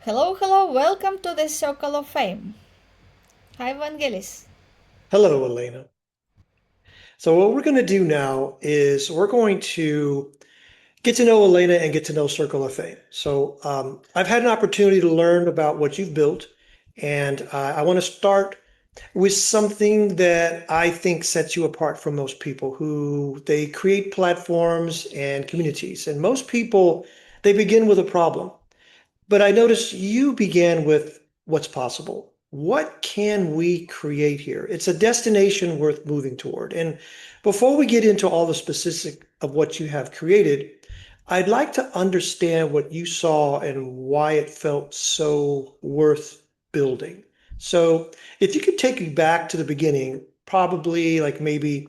Hello, hello, welcome to the Circle of Fame. Hi, Vangelis. Hello, Elena. So what we're going to do now is we're going to get to know Elena and get to know Circle of Fame. So I've had an opportunity to learn about what you've built, and I want to start with something that I think sets you apart from most people who they create platforms and communities. And most people, they begin with a problem. But I noticed you began with what's possible. What can we create here? It's a destination worth moving toward. And before we get into all the specifics of what you have created, I'd like to understand what you saw and why it felt so worth building. So, if you could take me back to the beginning, probably like maybe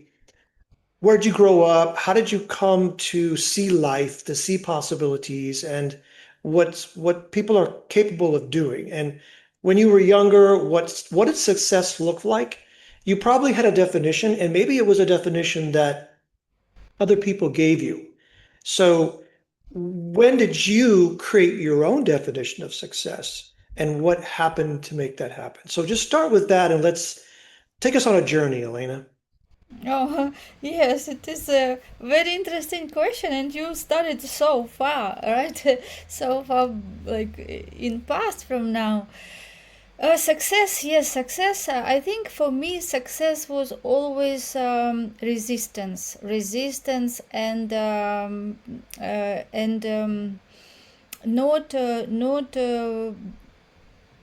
where'd you grow up? How did you come to see life, to see possibilities, and what people are capable of doing? And when you were younger, what did success look like? You probably had a definition, and maybe it was a definition that other people gave you. So when did you create your own definition of success, and what happened to make that happen? So just start with that, and let's take us on a journey, Elena. Oh, yes, it is a very interesting question, and you started so far, right? So far, like in past from now. Success, yes, success. I think for me, success was always resistance, and not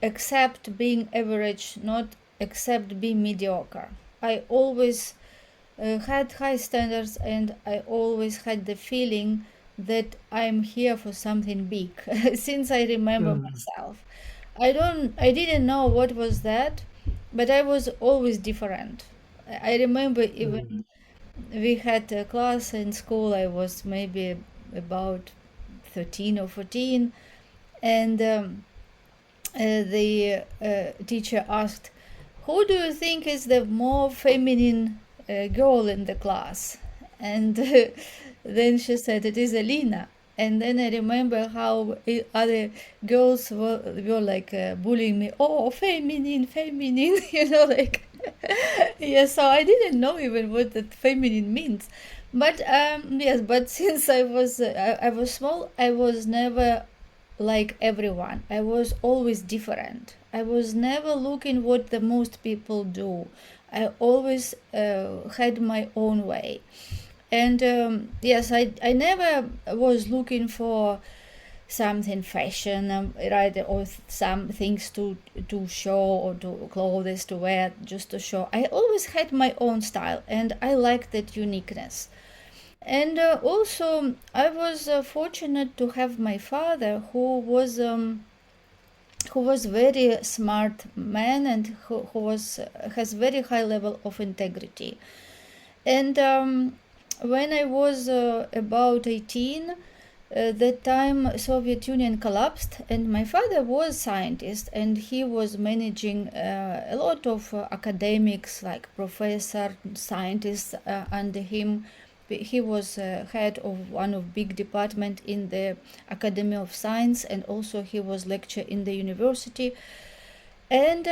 accept being average, not accept being mediocre. I always had high standards, and I always had the feeling that I'm here for something big since I remember Hmm. myself. I didn't know what was that, but I was always different. I remember Hmm. even we had a class in school. I was maybe about 13 or 14, and the teacher asked, "Who do you think is the more feminine girl in the class?" And then she said, "It is Elena." And then I remember how other girls were like bullying me. Oh, feminine, feminine, like yeah. So I didn't know even what that feminine means. But yes, but since I was small, I was never like everyone. I was always different. I was never looking what the most people do. I always had my own way. And yes, I never was looking for something fashion, right, or some things to show or to clothes to wear just to show. I always had my own style, and I liked that uniqueness. And also, I was fortunate to have my father, who was very smart man, and who was has very high level of integrity. And when I was about 18, that time Soviet Union collapsed, and my father was scientist, and he was managing a lot of academics, like professor scientists under him. He was head of one of big department in the Academy of Science, and also he was lecturer in the university. And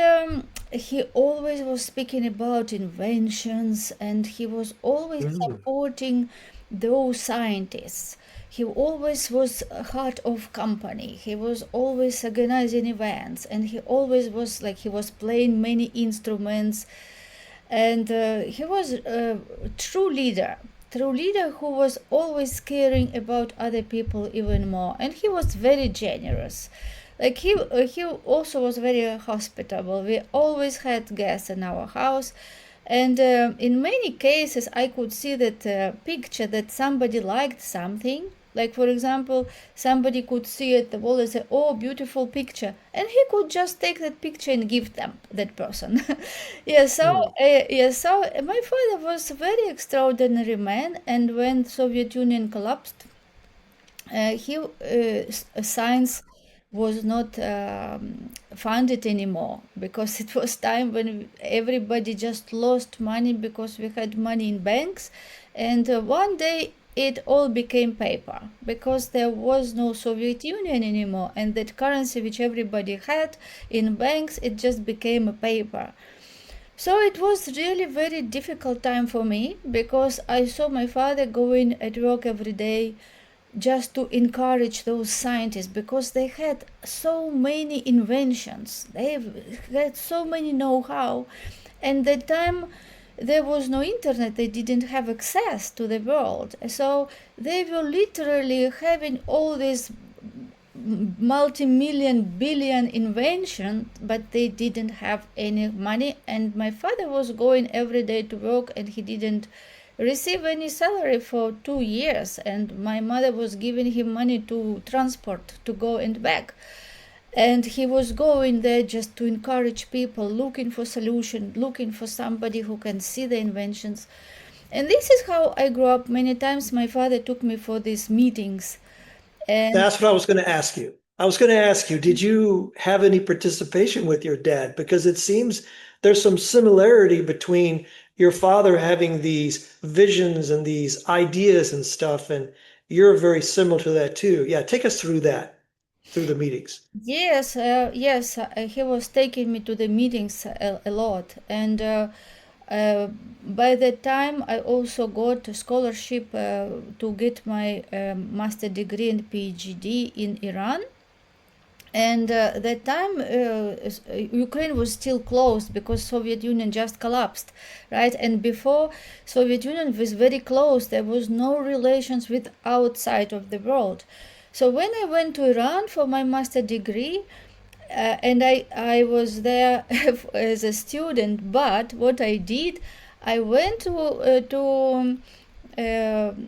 he always was speaking about inventions, and he was always Hmm. supporting those scientists. He always was a heart of company. He was always organizing events, and he always was like he was playing many instruments, and he was a true leader who was always caring about other people even more, and he was very generous. Like he also was very hospitable. We always had guests in our house, and in many cases I could see that picture that somebody liked something. Like, for example, somebody could see at the wall and say, "Oh, beautiful picture," and he could just take that picture and give them that person. Yeah, so Hmm. my father was a very extraordinary man, and when Soviet Union collapsed, science was not funded anymore, because it was time when everybody just lost money because we had money in banks. And one day it all became paper because there was no Soviet Union anymore, and that currency which everybody had in banks, it just became a paper. So it was really very difficult time for me because I saw my father going at work every day just to encourage those scientists because they had so many inventions, they had so many know-how, and that time there was no internet, they didn't have access to the world, so they were literally having all these multi-million billion invention, but they didn't have any money, and my father was going every day to work and he didn't receive any salary for 2 years, and my mother was giving him money to transport to go and back, and he was going there just to encourage people, looking for solution, looking for somebody who can see the inventions. And this is how I grew up. Many times my father took me for these meetings, and That's what I was going to ask you. I was going to ask you, did you have any participation with your dad? Because it seems there's some similarity between your father having these visions and these ideas and stuff, and you're very similar to that too. Yeah, take us through that, through the meetings. yes, he was taking me to the meetings a lot, and uh, by that time I also got a scholarship to get my master degree and PhD in Iran. And that time Ukraine was still closed because Soviet Union just collapsed, right? And before Soviet Union was very close, there was no relations with outside of the world. So when I went to Iran for my master degree, and I was there as a student, but what I did, I went to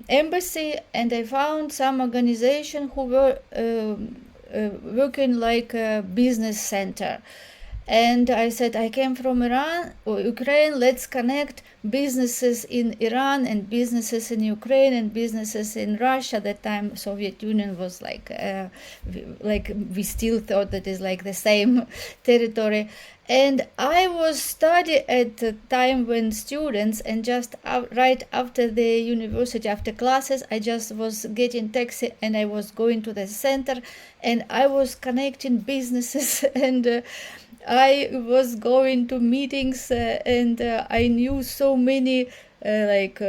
embassy, and I found some organization who were working like a business center. And I said, I came from Iran or Ukraine, let's connect businesses in Iran and businesses in Ukraine and businesses in Russia. At that time, Soviet Union was like we still thought that is like the same territory. And I was study at the time when students, and just right after the university, after classes, I just was getting taxi and I was going to the center, and I was connecting businesses and I was going to meetings, and I knew so many like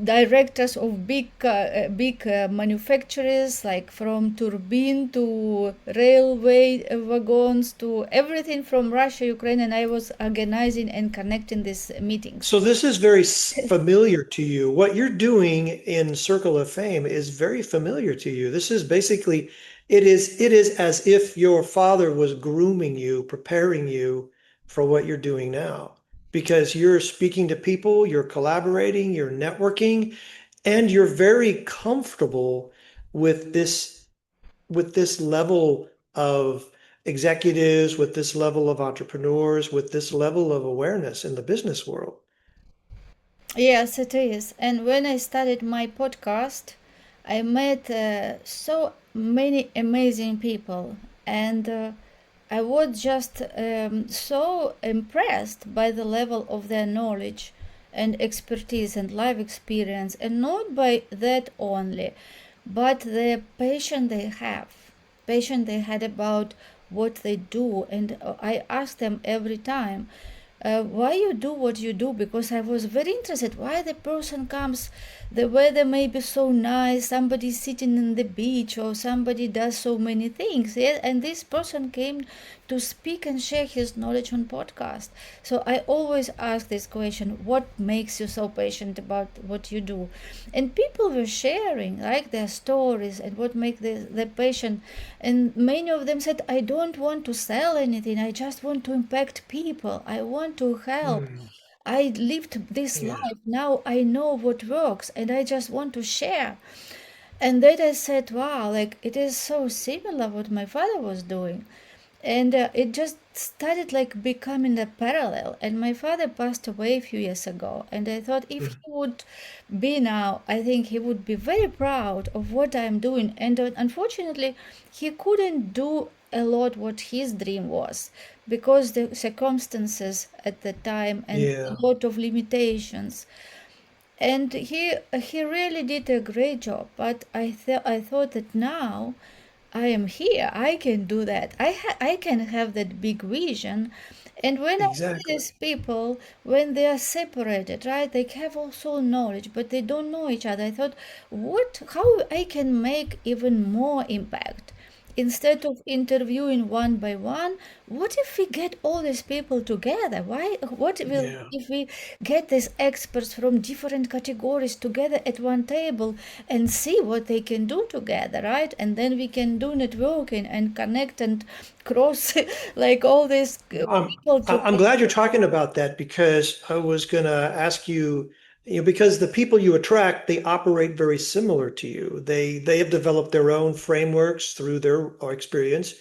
directors of big manufacturers, like from turbine to railway wagons to everything from Russia, Ukraine, and I was organizing and connecting these meetings. So this is very familiar to you. What you're doing in Circle of Fame is very familiar to you. This is basically, it is as if your father was grooming you, preparing you for what you're doing now. Because you're speaking to people, you're collaborating, you're networking, and you're very comfortable with this level of executives, with this level of entrepreneurs, with this level of awareness in the business world. Yes, it is. And when I started my podcast, I met so many amazing people, and I was just so impressed by the level of their knowledge and expertise and life experience, and not by that only, but the passion they had about what they do. And I ask them every time, why you do what you do, because I was very interested why the person comes, the weather may be so nice, somebody sitting in the beach, or somebody does so many things, yeah? And this person came to speak and share his knowledge on podcast. So I always ask this question, what makes you so passionate about what you do? And people were sharing like their stories and what make the passion, and many of them said, I don't want to sell anything, I just want to impact people, I want to help, Hmm. I lived this Yeah. life, now I know what works, and I just want to share. And then I said, wow, like it is so similar what my father was doing. And it just started like becoming a parallel. And my father passed away a few years ago. And I thought if he Hmm. would be now, I think he would be very proud of what I'm doing. And unfortunately, he couldn't do a lot what his dream was because the circumstances at the time and Yeah. a lot of limitations. and he really did a great job. But I thought that now I am here, I can do that. I can have that big vision. And when I see Exactly. these people, when they are separated, right, they have also knowledge, but they don't know each other. I thought, what, how I can make even more impact? Instead of interviewing one by one, what if we get all these people together? Why? What will Yeah. if we get these experts from different categories together at one table and see what they can do together, right? And then we can do networking and connect and cross like all these people I'm together. glad you're talking about that because I was going to ask you, because the people you attract, they operate very similar to you. They have developed their own frameworks through their experience,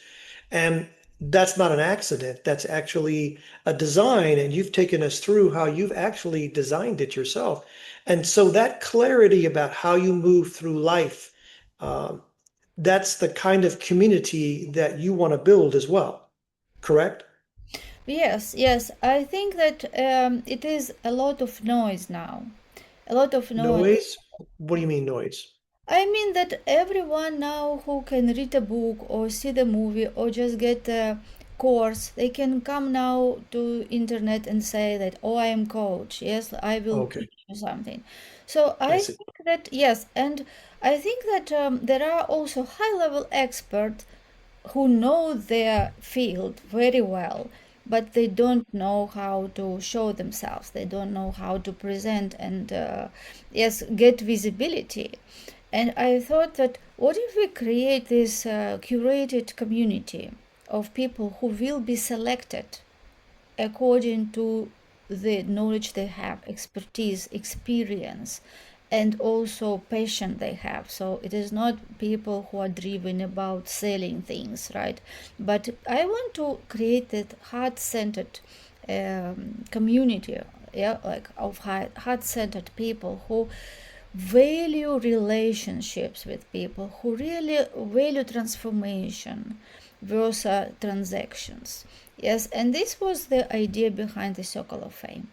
and that's not an accident. That's actually a design, and you've taken us through how you've actually designed it yourself. And so that clarity about how you move through life, um, that's the kind of community that you want to build as well, correct? Yes, yes. I think that it is a lot of noise now. A lot of noise. Noise? What do you mean noise? I mean that everyone now who can read a book or see the movie or just get a course, they can come now to internet and say that, oh, I am coach. Yes, I will Okay, teach you something. So I I see. think that, yes, and I think that there are also high level experts who know their field very well, but they don't know how to show themselves. They don't know how to present and, yes, get visibility. And I thought that what if we create this curated community of people who will be selected according to the knowledge they have, expertise, experience, and also passion they have. So it is not people who are driven about selling things, right? But I want to create that heart-centered community, yeah, like of heart-centered people who value relationships with people, who really value transformation versus transactions. Yes, and this was the idea behind the Circle of Fame.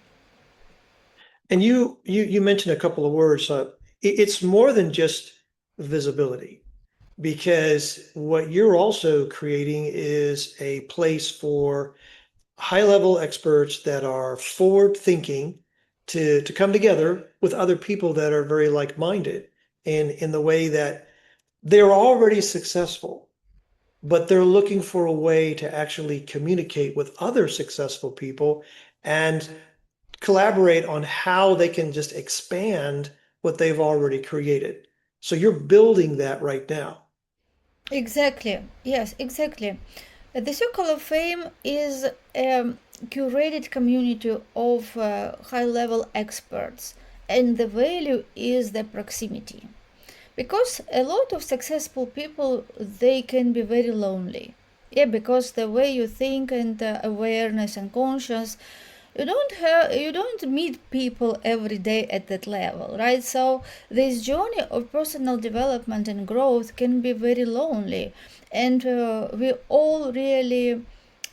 And you mentioned a couple of words. It's more than just visibility because what you're also creating is a place for high level experts that are forward thinking to come together with other people that are very like minded in the way that they're already successful, but they're looking for a way to actually communicate with other successful people and collaborate on how they can just expand what they've already created. So you're building that right now. Exactly. Yes, exactly. The Circle of Fame is a curated community of high level experts, and the value is the proximity. Because a lot of successful people, they can be very lonely. Yeah, because the way you think and awareness and conscious, you don't meet people every day at that level, right? So this journey of personal development and growth can be very lonely, and we all really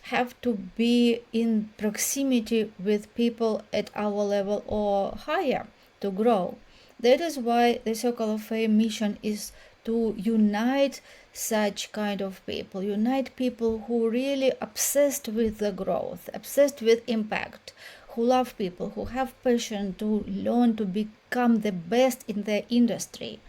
have to be in proximity with people at our level or higher to grow. That is why the Circle of Fame mission is to unite such kind of people, unite people who really obsessed with the growth, obsessed with impact, who love people, who have passion to learn to become the best in their industry.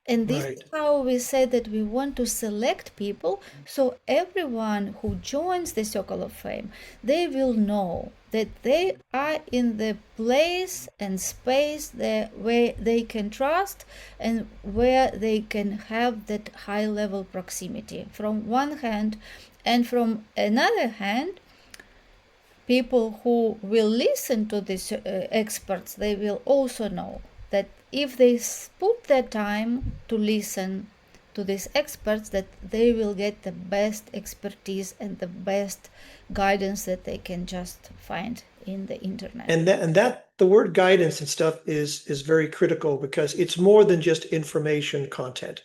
And this is Right. how we say that we want to select people so everyone who joins the Circle of Fame, they will know that they are in the place and space there where they can trust and where they can have that high level proximity from one hand, and from another hand, people who will listen to these experts, they will also know that if they put their time to listen to these experts, that they will get the best expertise and the best guidance that they can just find in the internet. And that the word guidance and stuff is very critical because it's more than just information content.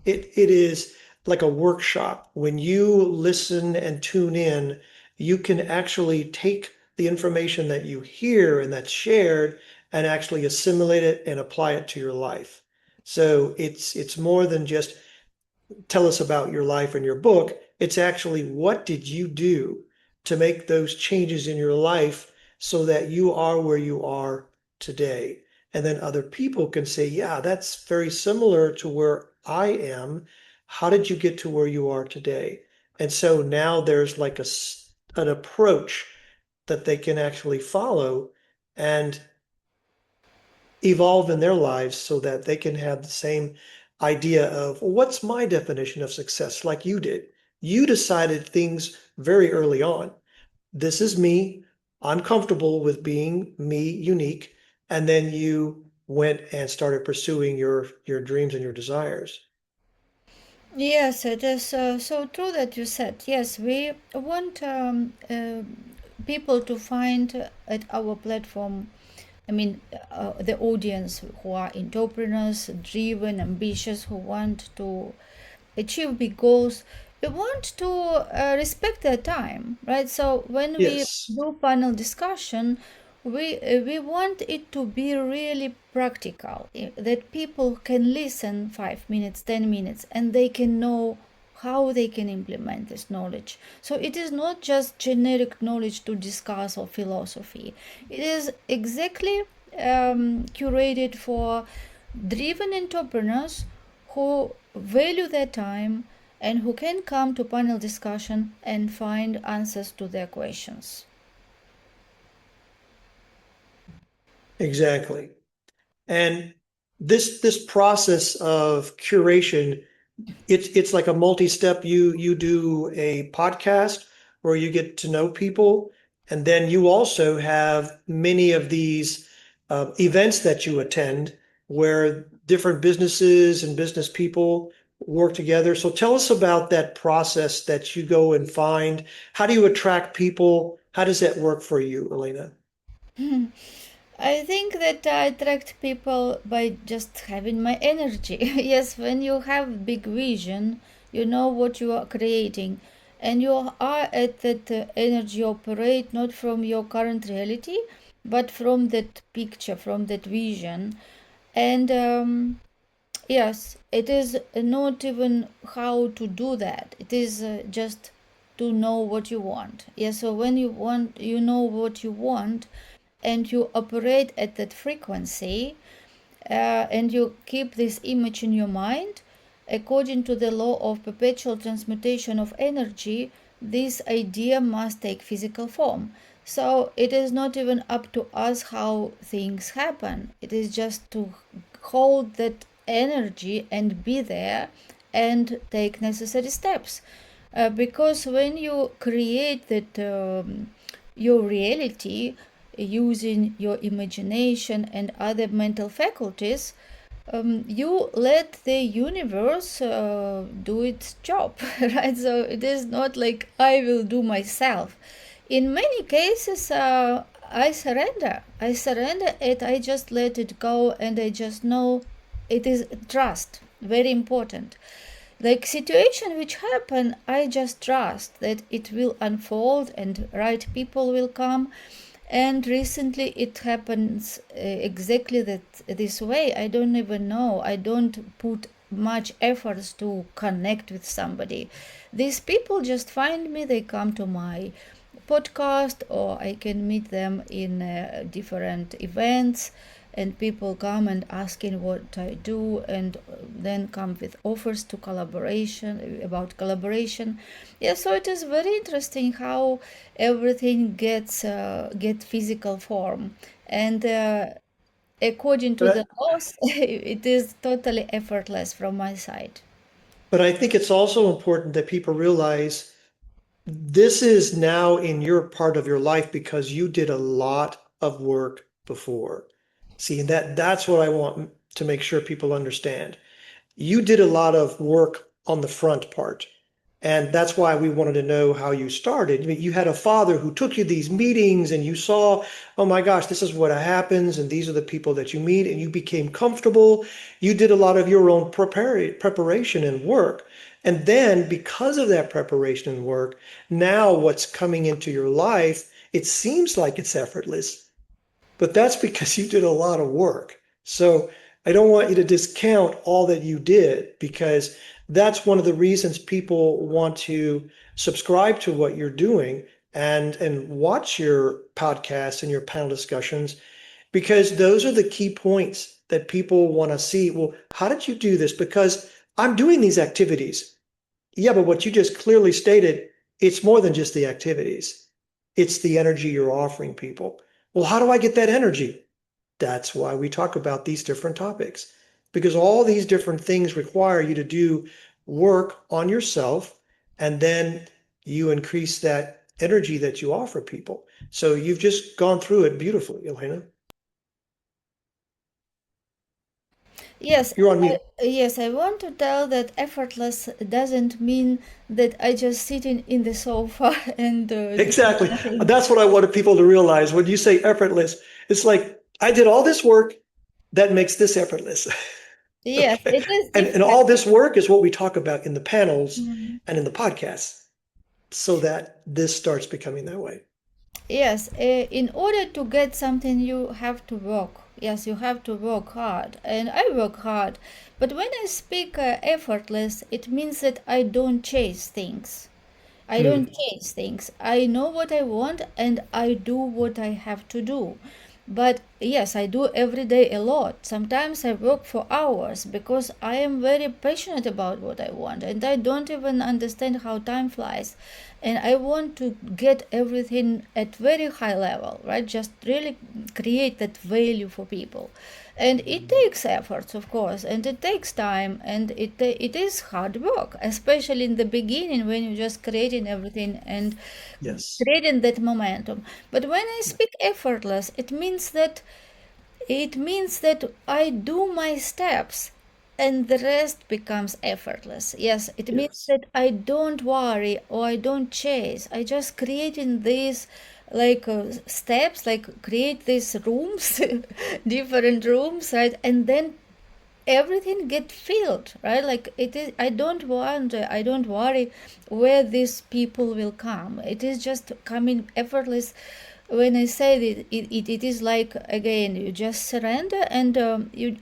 It is like a workshop. When you listen and tune in, you can actually take the information that you hear and that's shared and actually assimilate it and apply it to your life. So it's more than just tell us about your life and your book. It's actually what did you do to make those changes in your life so that you are where you are today. And then other people can say, yeah, that's very similar to where I am. How did you get to where you are today? And so now there's like an approach that they can actually follow and evolve in their lives so that they can have the same idea of, well, what's my definition of success, like you did. You decided things very early on. This is me. I'm comfortable with being me, unique. And then you went and started pursuing your dreams and your desires. Yes, it is so true that you said. Yes, we want people to find at our platform, I mean, the audience who are entrepreneurs, driven, ambitious, who want to achieve big goals. We want to respect their time, right? So when we Yes, do panel discussion, we want it to be really practical, that people can listen 5 minutes, 10 minutes, and they can know how they can implement this knowledge. So it is not just generic knowledge to discuss or philosophy. It is exactly curated for driven entrepreneurs who value their time and who can come to panel discussion and find answers to their questions. exactly. And this process of curation, it's like a multi-step. You do a podcast where you get to know people, and then you also have many of these events that you attend where different businesses and business people work together. So tell us about that process that you go and find. How do you attract people? How does that work for you, Elena? I think that I attract people by just having my energy. Yes, when you have big vision, you know what you are creating, and you are at that energy operate not from your current reality, but from that picture, from that vision. And yes, it is not even how to do that. It is just to know what you want. Yeah, so when you want, you know what you want, and you operate at that frequency, and you keep this image in your mind, according to the law of perpetual transmutation of energy, this idea must take physical form. So it is not even up to us how things happen. It is just to hold that energy and be there and take necessary steps. Because when you create that your reality using your imagination and other mental faculties, you let the universe do its job, right? So it is not like I will do myself. In many cases, I surrender. I surrender it. I just let it go, and I just know it is trust. Very important. Like situation which happen, I just trust that it will unfold and right people will come. And recently it happens exactly that this way. I don't even know. I don't put much efforts to connect with somebody. These people just find me. They come to my podcast, or I can meet them in different events, and people come and asking what I do, and then come with offers to collaboration, about collaboration. Yeah, so it is very interesting how everything get physical form, and according to the But laws, it is totally effortless from my side. but I think it's also important that people realize this is now in your part of your life because you did a lot of work before. See, and that's what I want to make sure people understand. You did a lot of work on the front part. And that's why we wanted to know how you started. I mean, you had a father who took you these meetings and you saw, oh my gosh, this is what happens. And these are the people that you meet and you became comfortable. You did a lot of your own preparation and work. And then because of that preparation and work, now what's coming into your life, it seems like it's effortless. but that's because you did a lot of work. So I don't want you to discount all that you did because that's one of the reasons people want to subscribe to what you're doing and watch your podcasts and your panel discussions because those are the key points that people want to see. Well, how did you do this? Because I'm doing these activities. Yeah, but what you just clearly stated, it's more than just the activities. It's the energy you're offering people. Well, how do I get that energy? That's why we talk about these different topics, because all these different things require you to do work on yourself, and then you increase that energy that you offer people. So you've just gone through it beautifully, Elena. Yes, You're on mute. yes, I want to tell that effortless doesn't mean that I just sitting in the sofa and doing Exactly. nothing. That's what I wanted people to realize. When you say effortless, it's like I did all this work that makes this effortless. Yes, Okay. it is And different. all this work is what we talk about in the panels Mhm. and in the podcasts so that this starts becoming that way. Yes, in order to get something, you have to work. Yes, you have to work hard, and I work hard. But when I speak effortless, it means that I don't chase things. I don't Hmm. chase things. I know what I want and I do what I have to do. But yes, I do every day a lot. Sometimes I work for hours because I am very passionate about what I want and I don't even understand how time flies. And I want to get everything at very high level, right? Just really create that value for people. And it takes efforts, of course, and it takes time, and it is hard work, especially in the beginning when you're just creating everything and Yes. creating that momentum. But when I speak effortless, it means that I do my steps and the rest becomes effortless. Yes, it means Yes. that I don't worry or I don't chase. I just creating these like steps, like create these rooms, different rooms, right? And then everything get filled, right? Like it is, I don't worry where these people will come. It is just coming effortless. When I say that it is like, again, you just surrender and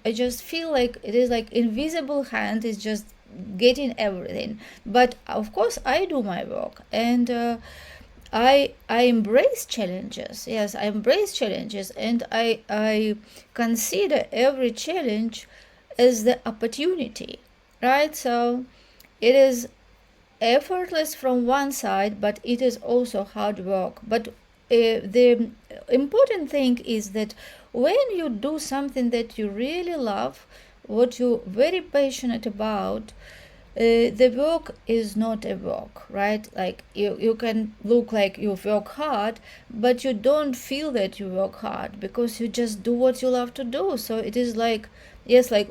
I just feel like it is like invisible hand is just getting everything. But of course I do my work, and I embrace challenges. Yes, I embrace challenges, and I consider every challenge as the opportunity, right? So it is effortless from one side, but it is also hard work. But the important thing is that when you do something that you really love, what you're very passionate about, the work is not a work, right? Like you can look like you work hard, but you don't feel that you work hard because you just do what you love to do. So it is like, yes, like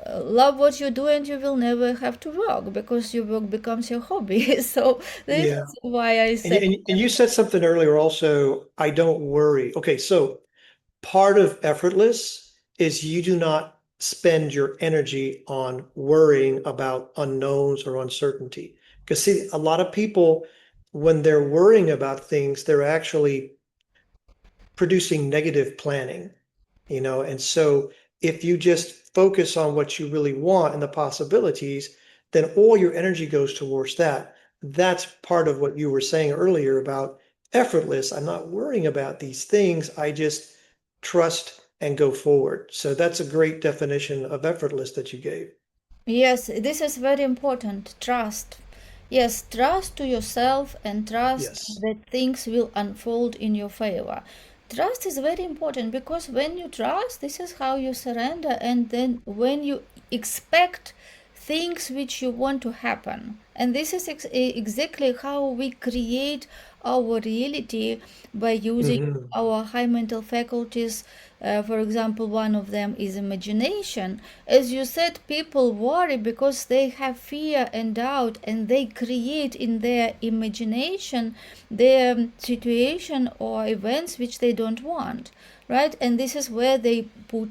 love what you do and you will never have to work because your work becomes your hobby. So this Yeah. is why I And, say and you said something earlier also, I don't worry. Okay, so part of effortless is you do not spend your energy on worrying about unknowns or uncertainty. Because see, a lot of people, when they're worrying about things, they're actually producing negative planning, and so if you just focus on what you really want and the possibilities, then all your energy goes towards that. That's part of what you were saying earlier about effortless. I'm not worrying about these things. I just trust and go forward. So that's a great definition of effortless that you gave. yes, this is very important. Trust. Yes, trust to yourself and trust Yes. that things will unfold in your favor. Trust is very important because when you trust, this is how you surrender, and then when you expect things which you want to happen. And this is exactly how we create our reality by using Hmm. our high mental faculties. For example, one of them is imagination. As you said, people worry because they have fear and doubt, and they create in their imagination their situation or events which they don't want, right? And this is where they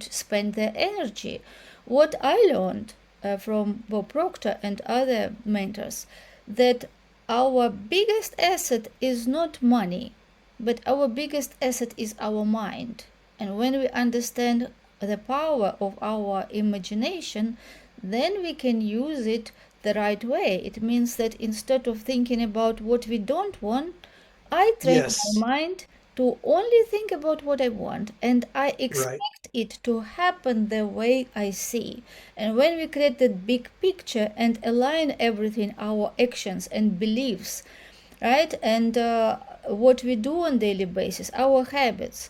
spend their energy. What I learned from Bob Proctor and other mentors, that our biggest asset is not money, but our biggest asset is our mind. And when we understand the power of our imagination, then we can use it the right way. It means that instead of thinking about what we don't want, I train my Yes, mind to only think about what I want, and I right. expect it to happen the way I see. And when we create that big picture and align everything, our actions and beliefs, right, and what we do on daily basis, our habits,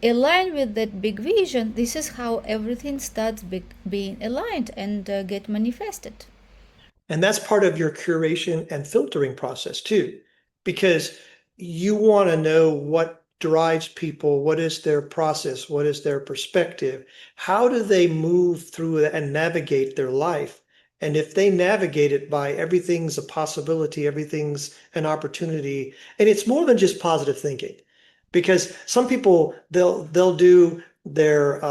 align with that big vision, this is how everything starts being aligned and get manifested. And that's part of your curation and filtering process too, because you want to know what drives people, what is their process, what is their perspective, how do they move through and navigate their life. And if they navigate it by everything's a possibility, everything's an opportunity, and it's more than just positive thinking, because some people they'll do their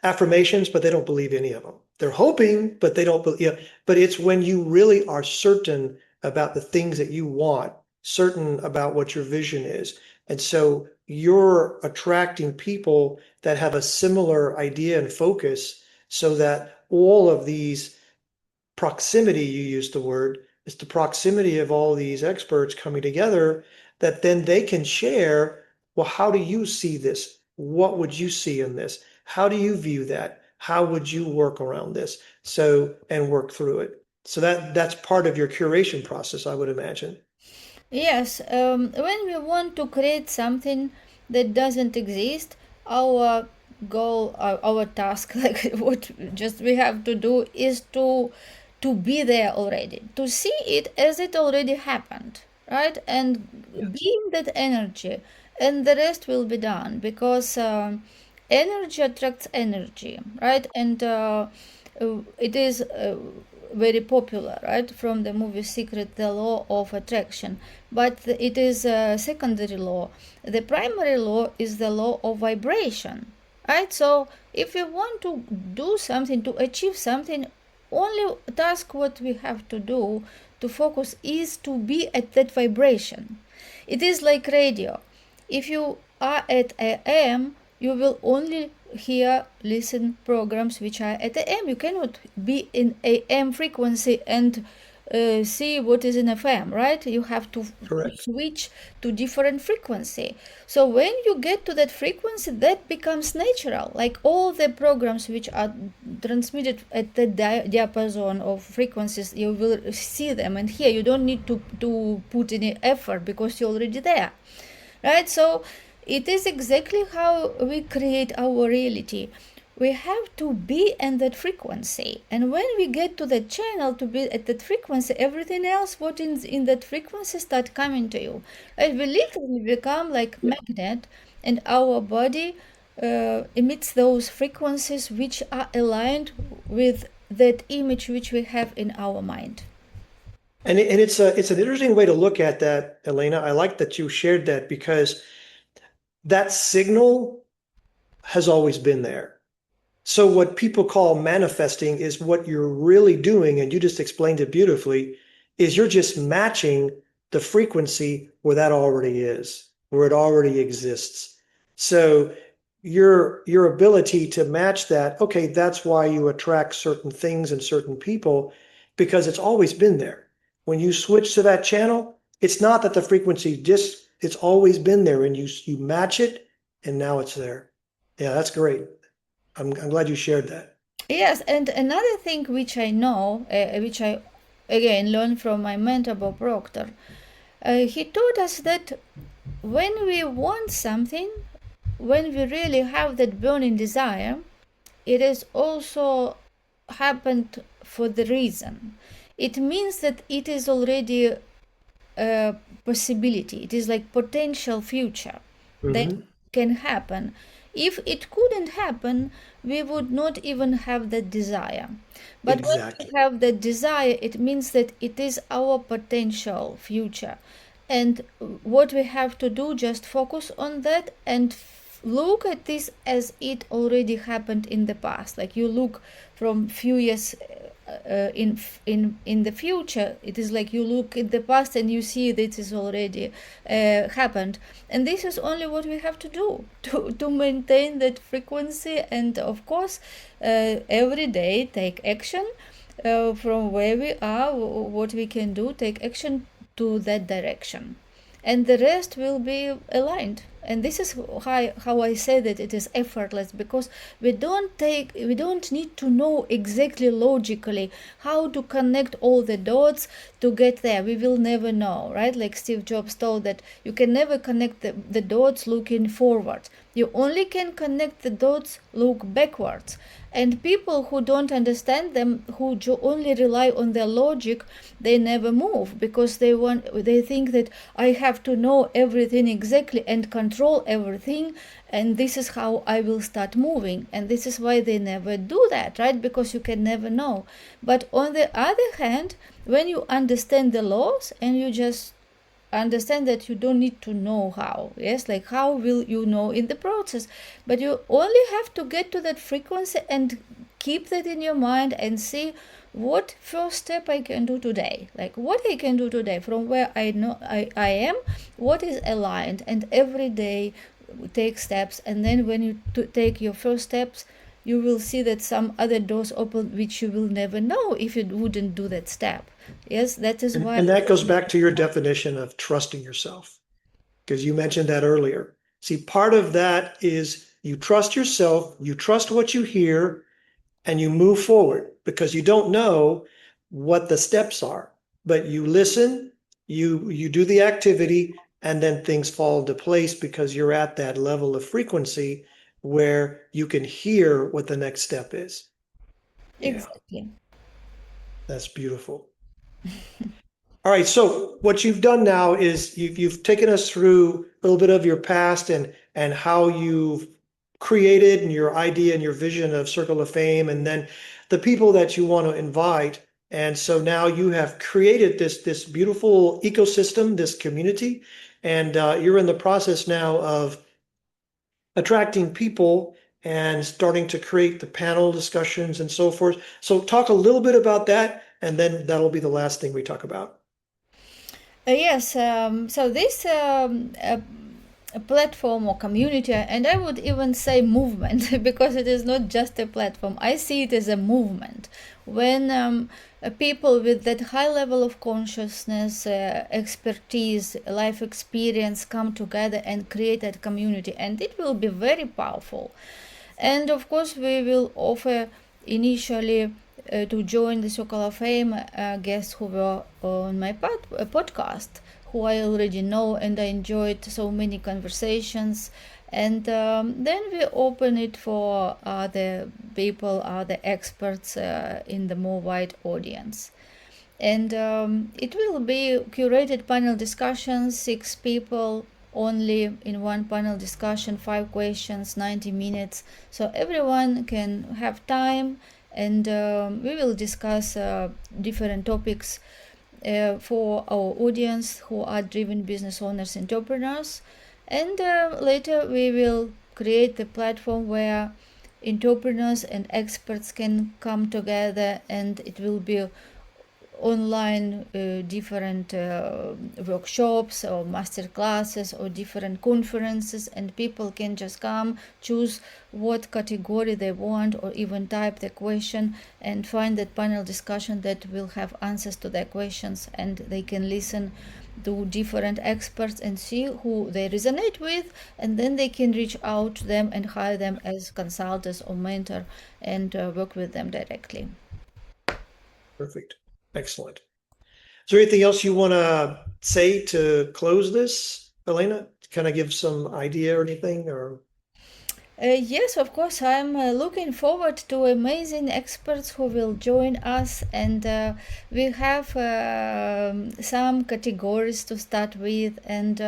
affirmations, but they don't believe any of them. They're hoping, but they don't believe. But it's when you really are certain about the things that you want, certain about what your vision is. And so you're attracting people that have a similar idea and focus so that all of these proximity, you used the word, it's the proximity of all these experts coming together that then they can share, well, how do you see this? What would you see in this? How do you view that? How would you work around this? So, and work through it. So that's part of your curation process, I would imagine. Yes, when we want to create something that doesn't exist, our goal, our task, like what just we have to do is to be there already, to see it as it already happened, right? And Yes. be in that energy, and the rest will be done because energy attracts energy, right? And it is very popular, right, from the movie Secret, the law of attraction. But it is a secondary law. The primary law is the law of vibration, right? So if we want to do something, to achieve something, only task what we have to do to focus is to be at that vibration. It is like radio. If you are at AM, you will only hear, listen programs which are at AM. You cannot be in AM frequency and see what is in FM, right? You have to Correct. switch to different frequency. So when you get to that frequency, that becomes natural. Like all the programs which are transmitted at the diapason of frequencies, you will see them and hear. You don't need to put any effort because you're already there, right? So it is exactly how we create our reality. We have to be in that frequency, and when we get to that channel to be at that frequency, everything else what is in that frequency start coming to you, right? We literally become like Yeah. magnet, and our body emits those frequencies which are aligned with that image which we have in our mind. And it's an interesting way to look at that, Elena. I like that you shared that because that signal has always been there. So what people call manifesting is what you're really doing, and you just explained it beautifully, is you're just matching the frequency where that already is, where it already exists. So your ability to match that, okay, that's why you attract certain things and certain people, because it's always been there. When you switch to that channel, it's not that the frequency just, it's always been there and you match it and now it's there. Yeah, that's great. I'm glad you shared that. Yes, and another thing which I know, which I again learned from my mentor Bob Proctor, he taught us that when we want something, when we really have that burning desire, it is also happened for the reason. It means that it is already a possibility. It is like potential future that Hmm. can happen. If it couldn't happen, we would not even have that desire. But when Exactly. we have that desire, it means that it is our potential future. And what we have to do, just focus on that and look at this as it already happened in the past. Like you look from few years in the future. It is like you look in the past and you see that is already happened, and this is only what we have to do to maintain that frequency. And of course, every day take action from where we are, what we can do, take action to that direction, and the rest will be aligned. And this is how I say that it is effortless, because we don't need to know exactly logically how to connect all the dots to get there. We will never know, right? Like Steve Jobs told that you can never connect the dots looking forward. You only can connect the dots look backwards. And people who don't understand them, who only rely on their logic, they never move, because they think that I have to know everything exactly and control everything, and this is how I will start moving. And this is why they never do that, right? Because you can never know. But on the other hand, when you understand the laws and you just understand that you don't need to know how, yes, like how will you know in the process, but you only have to get to that frequency and keep that in your mind and see what first step I can do today, like what I can do today from where I know I am, what is aligned, and every day take steps. And then when you take your first steps, you will see that some other doors open which you will never know if you wouldn't do that step. Yes, that is why. And that goes back to your definition of trusting yourself, because you mentioned that earlier. See, part of that is you trust yourself, you trust what you hear, and you move forward because you don't know what the steps are, but you listen, you do the activity, and then things fall into place because you're at that level of frequency where you can hear what the next step is. Yeah, Exactly. that's beautiful. All right, so what you've done now is you've taken us through a little bit of your past and how you've created and your idea and your vision of Circle of Fame, and then the people that you want to invite. And so now you have created this beautiful ecosystem, this community, and you're in the process now of attracting people and starting to create the panel discussions and so forth. So talk a little bit about that, and then that'll be the last thing we talk about. Yes, so this a platform or community, and I would even say movement, because it is not just a platform. I see it as a movement. When people with that high level of consciousness, expertise, life experience come together and create that community, and it will be very powerful. And of course, we will offer initially to join the Circle of Fame guests who were on my podcast, who I already know, and I enjoyed so many conversations. And then we open it for other people, other experts in the more wide audience. And it will be curated panel discussions, 6 people only in one panel discussion, 5 questions, 90 minutes. So everyone can have time, and we will discuss different topics for our audience who are driven business owners, entrepreneurs. And later we will create the platform where entrepreneurs and experts can come together, and it will be online different workshops or master classes or different conferences, and people can just come, choose what category they want, or even type the question and find that panel discussion that will have answers to their questions, and they can listen to different experts and see who they resonate with, and then they can reach out to them and hire them as consultants or mentor and work with them directly. Perfect. Excellent. Is there anything else you want to say to close this, Elena? Can I give some idea or anything? Or Yes, of course. I'm looking forward to amazing experts who will join us, and we have some categories to start with, and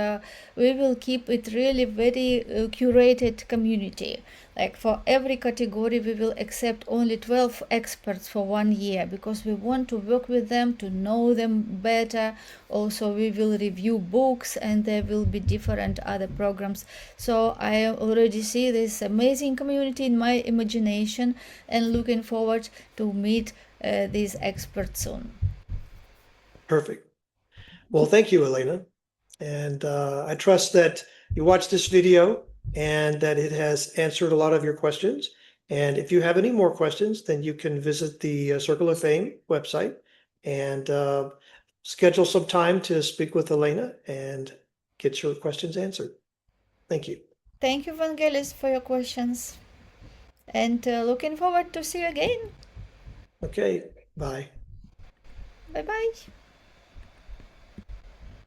we will keep it really very curated community. Like for every category, we will accept only 12 experts for 1 year, because we want to work with them to know them better. Also, we will review books, and there will be different other programs. So I already see this amazing community in my imagination, and looking forward to meet these experts soon. Perfect. Well, thank you, Elena. And I trust that you watched this video and that it has answered a lot of your questions. And if you have any more questions, then you can visit the Circle of Fame website and schedule some time to speak with Elena and get your questions answered. Thank you. Thank you, Vangelis, for your questions. And looking forward to see you again. Okay, bye. Bye bye.